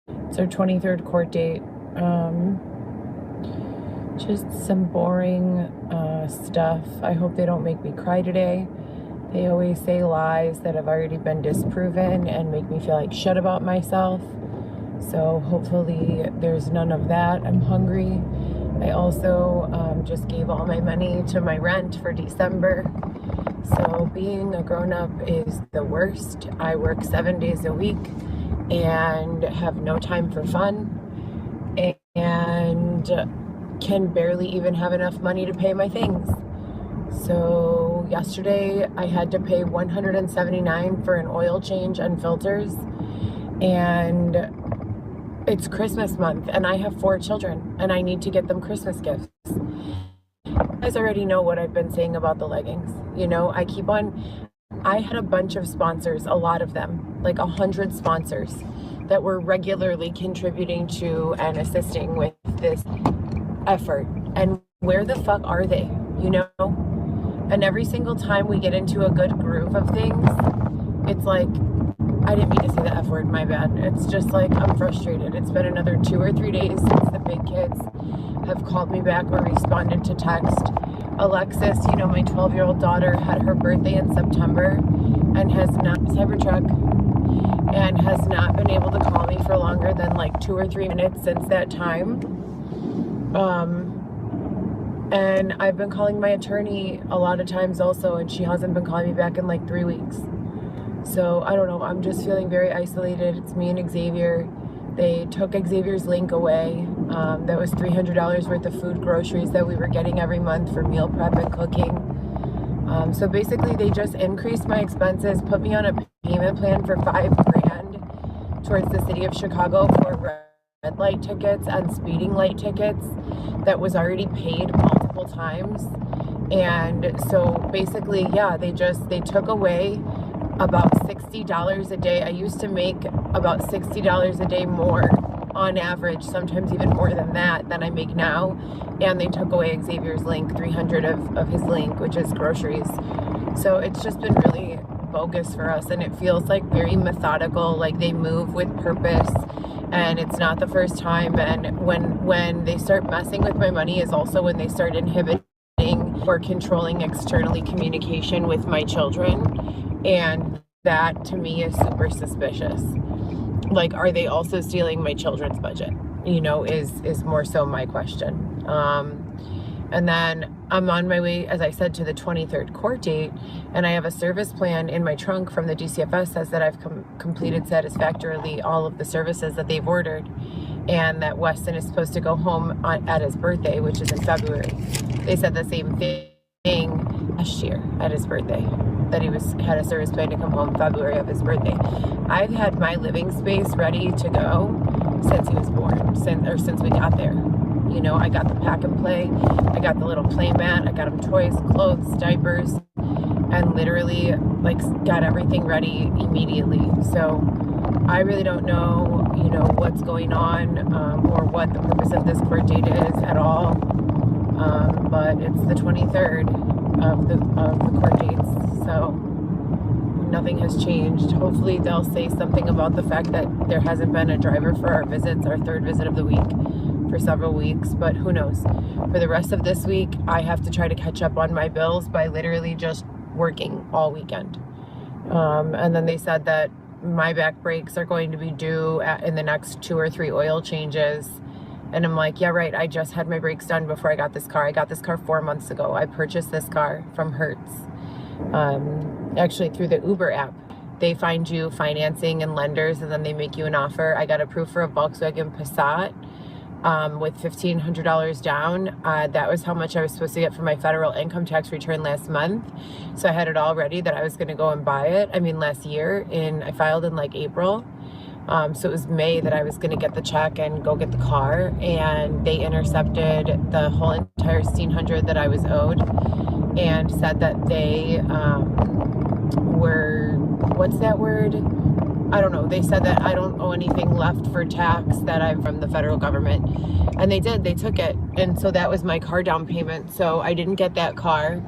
It's our 23rd court date. Just some boring stuff. I hope they don't make me cry today. They always say lies that have already been disproven and make me feel like shit about myself. So hopefully there's none of that. I'm hungry. I also just gave all my money to my rent for December. So being a grown-up is the worst. I work 7 days a week and have no time for fun and can barely even have enough money to pay my things. So yesterday I had to pay $179 for an oil change and filters, and it's Christmas month and I have 4 children and I need to get them Christmas gifts. You guys already know what I've been saying about the leggings. You know, I had a bunch of sponsors, a lot of them, like 100 sponsors that were regularly contributing to and assisting with this effort. And where the fuck are they, you know? And every single time we get into a good groove of things, it's like, I didn't mean to say the F word, my bad. It's just like, I'm frustrated. It's been another 2 or 3 days since the big kids have called me back or responded to text. Alexis, you know, my 12-year-old daughter had her birthday in September and has not, Cybertruck, and has not been able to call me for longer than like 2 or 3 minutes since that time. And I've been calling my attorney a lot of times also, and she hasn't been calling me back in like 3 weeks. So I don't know, I'm just feeling very isolated. It's me and Xavier. They took Xavier's link away. That was $300 worth of food groceries that we were getting every month for meal prep and cooking. So basically they just increased my expenses, put me on a payment plan for $5 grand towards the city of Chicago for red light tickets and speeding light tickets that was already paid multiple times. And so basically, yeah, they took away about $60 a day. I used to make about $60 a day more on average, sometimes even more than that, than I make now. And they took away Xavier's link, 300 of his link, which is groceries. So it's just been really bogus for us, and it feels like very methodical, like they move with purpose. And it's not the first time. And when they start messing with my money is also when they start inhibiting or controlling externally communication with my children. And that to me is super suspicious. Like, are they also stealing my children's budget? You know, is more so my question. And then I'm on my way, as I said, to the 23rd court date, and I have a service plan in my trunk from the DCFS says that I've completed satisfactorily all of the services that they've ordered, and that Weston is supposed to go home at his birthday, which is in February. They said the same thing last year at his birthday, that he had a service plan to come home February of his birthday. I've had my living space ready to go since he was born, since we got there. You know, I got the pack and play, I got the little play mat, I got him toys, clothes, diapers, and literally like got everything ready immediately. So I really don't know, you know, what's going on or what the purpose of this court date is at all. But it's the 23rd of the court dates, so nothing has changed. Hopefully they'll say something about the fact that there hasn't been a driver for our visits, our 3rd visit of the week, for several weeks, but who knows. For the rest of this week, I have to try to catch up on my bills by literally just working all weekend. And then they said that my back brakes are going to be due in the next 2 or 3 oil changes. And I'm like, yeah, right, I just had my brakes done before I got this car. I got this car 4 months ago. I purchased this car from Hertz, actually through the Uber app. They find you financing and lenders, and then they make you an offer. I got approved for a Volkswagen Passat with $1,500 down. That was how much I was supposed to get for my federal income tax return last month. So I had it all ready that I was going to go and buy it. I mean, last year, I filed in like April. So it was May that I was going to get the check and go get the car, and they intercepted the whole entire $1,600 that I was owed and said that they were, what's that word? I don't know. They said that I don't owe anything left for tax that I'm from the federal government. And they did. They took it. And so that was my car down payment. So I didn't get that car.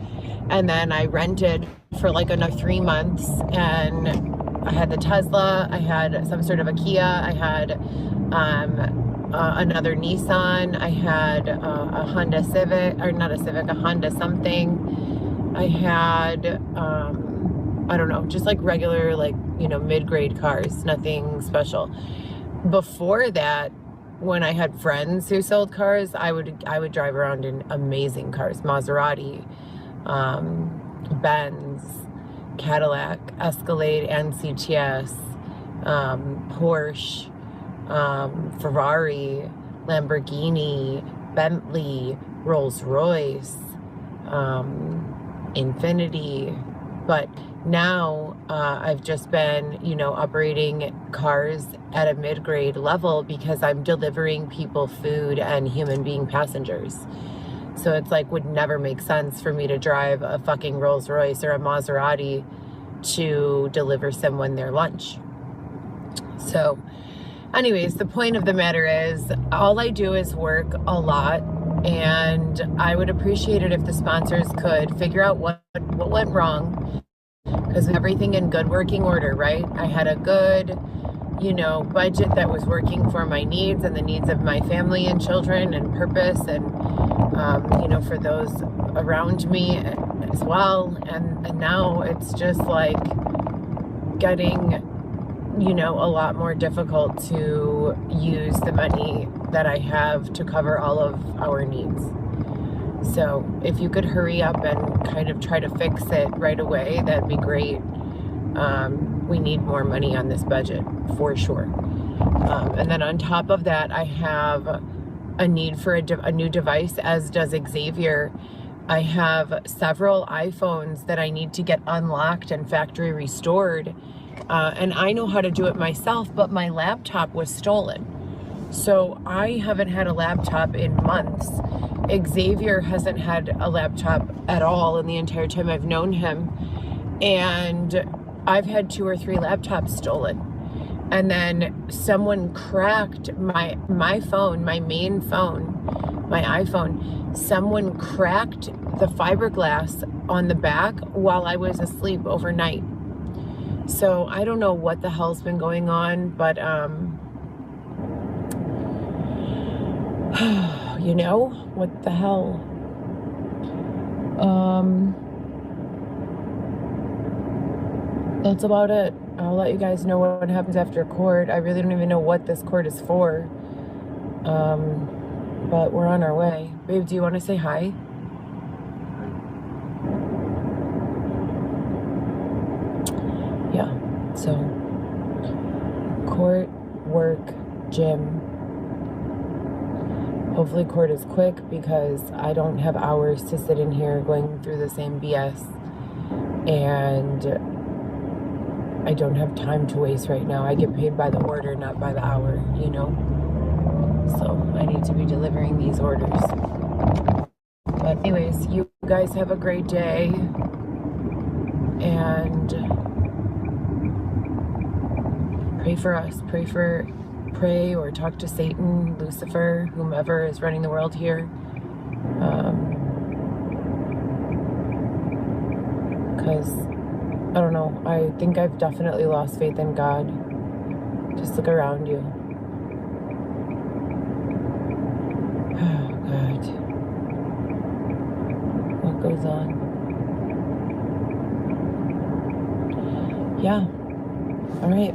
And then I rented for like another 3 months, and I had the Tesla, I had some sort of a Kia, I had another Nissan, I had a Honda Civic, or not a Civic, a Honda something. I had, I don't know, just like regular, like, you know, mid-grade cars, nothing special. Before that, when I had friends who sold cars, I would drive around in amazing cars, Maserati, Benz, Cadillac, Escalade, and CTS, Porsche, Ferrari, Lamborghini, Bentley, Rolls-Royce, Infiniti. But now I've just been, you know, operating cars at a mid-grade level because I'm delivering people food and human being passengers. So it's like, would never make sense for me to drive a fucking Rolls Royce or a Maserati to deliver someone their lunch. So anyways, the point of the matter is, all I do is work a lot, and I would appreciate it if the sponsors could figure out what went wrong, because everything in good working order, right? I had a good, you know, budget that was working for my needs and the needs of my family and children and purpose, and you know, for those around me as well. And now it's just like getting, you know, a lot more difficult to use the money that I have to cover all of our needs. So if you could hurry up and kind of try to fix it right away, that'd be great. We need more money on this budget for sure. And then on top of that, I have a need for a new device, as does Xavier. I have several iPhones that I need to get unlocked and factory restored. And I know how to do it myself, but my laptop was stolen. So I haven't had a laptop in months. Xavier hasn't had a laptop at all in the entire time I've known him. And I've had 2 or 3 laptops stolen. And then someone cracked my phone, my main phone, my iPhone. Someone cracked the fiberglass on the back while I was asleep overnight. So I don't know what the hell's been going on, but you know, what the hell? That's about it. I'll let you guys know what happens after court. I really don't even know what this court is for. But we're on our way. Babe, do you want to say hi? Yeah, so court, work, gym. Hopefully court is quick, because I don't have hours to sit in here going through the same BS. And I don't have time to waste right now. I get paid by the order, not by the hour, you know? So I need to be delivering these orders. But anyways, you guys have a great day. And pray for us. Pray or talk to Satan, Lucifer, whomever is running the world here. Because I don't know, I think I've definitely lost faith in God. Just look around you. Oh, God. What goes on? Yeah. All right.